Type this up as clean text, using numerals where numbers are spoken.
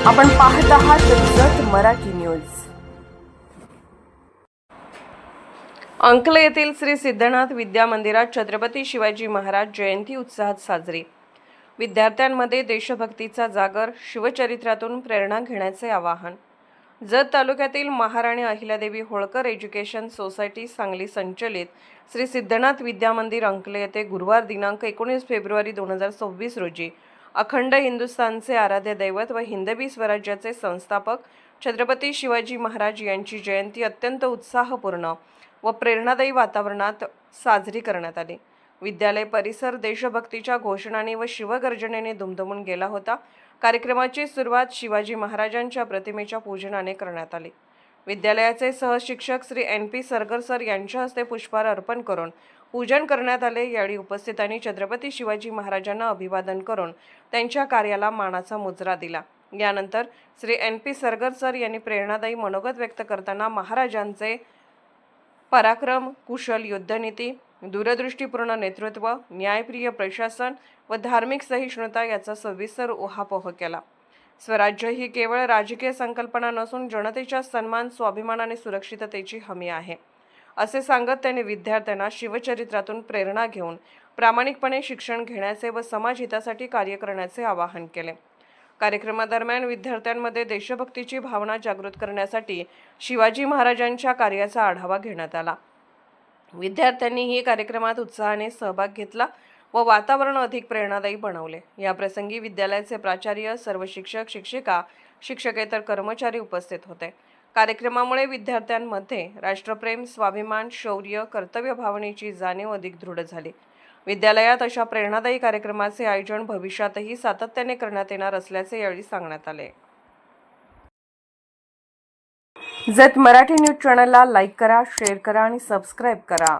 आपण पाहत आहात जत मराठी न्यूज। अंकले येथील श्री सिद्धनाथ विद्या मंदिरात छत्रपती शिवाजी महाराज जयंती उत्साहात साजरी। विद्यार्थ्यांमध्ये देशभक्तीचा जागर, शिवचरित्रातून प्रेरणा घेण्याचे आवाहन। जत तालुक्यातील महाराणी अहिल्यादेवी होळकर एज्युकेशन सोसायटी सांगली संचलित श्री सिद्धनाथ विद्या मंदिर अंकले येथे गुरुवार दिनांक 19 फेब्रुवारी 2026 रोजी अखंड हिंदुस्थानचे आराध्य दैवत व हिंदवी स्वराज्याचे संस्थापक छत्रपती शिवाजी महाराज यांची जयंती अत्यंत उत्साहपूर्ण व प्रेरणादायी वातावरणात साजरी करण्यात आली। विद्यालय परिसर देशभक्तीच्या घोषणांनी व शिवगर्जनेने दुमदुमून गेला होता। कार्यक्रमाची सुरुवात शिवाजी महाराजांच्या प्रतिमेच्या पूजनाने करण्यात आली। विद्यालयाचे सहशिक्षक श्री NP सरगर सर यांच्या हस्ते पुष्पहार अर्पण करून पूजन करण्यात आले। यावेळी उपस्थितांनी छत्रपती शिवाजी महाराजांना अभिवादन करून त्यांच्या कार्याला मानाचा मुजरा दिला। यानंतर श्री NP सरगर सर यांनी प्रेरणादायी मनोगत व्यक्त करताना महाराजांचे पराक्रम, कुशल युद्धनीती, दूरदृष्टीपूर्ण नेतृत्व, न्यायप्रिय प्रशासन व धार्मिक सहिष्णुता याचा सविस्तर ऊहापोह केला। स्वराज्य ही केवळ राजकीय संकल्पना नसून जनतेच्या सन्मान, स्वाभिमान आणि सुरक्षिततेची हमी आहे, असे सांगत त्यांनी विद्यार्थ्यांना शिवचरित्रातून प्रेरणा घेऊन प्रामाणिकपणे शिक्षण घेण्याचे व समाज हितासाठी कार्य करण्याचे आवाहन केले। कार्यक्रमादरम्यान विद्यार्थ्यांमध्ये देशभक्तीची भावना जागृत करण्यासाठी शिवाजी महाराजांच्या कार्याचा आढावा घेण्यात आला। विद्यार्थ्यांनीही कार्यक्रमात उत्साहाने सहभाग घेतला व वातावरण अधिक प्रेरणादायी बनवले। या प्रसंगी विद्यालयाचे प्राचार्य, सर्व शिक्षक, शिक्षिका, शिक्षकेतर कर्मचारी उपस्थित होते। कार्यक्रमामुळे विद्यार्थ्यांमध्ये राष्ट्रप्रेम, स्वाभिमान, शौर्य, कर्तव्य भावनेची जाणीव अधिक दृढ झाली। विद्यालयात अशा प्रेरणादायी कार्यक्रमाचे आयोजन भविष्यातही सातत्याने करण्यात येणार असल्याचे यावेळी सांगण्यात आले। जत मराठी न्यूज चॅनलला लाईक करा, शेअर करा आणि सबस्क्राईब करा।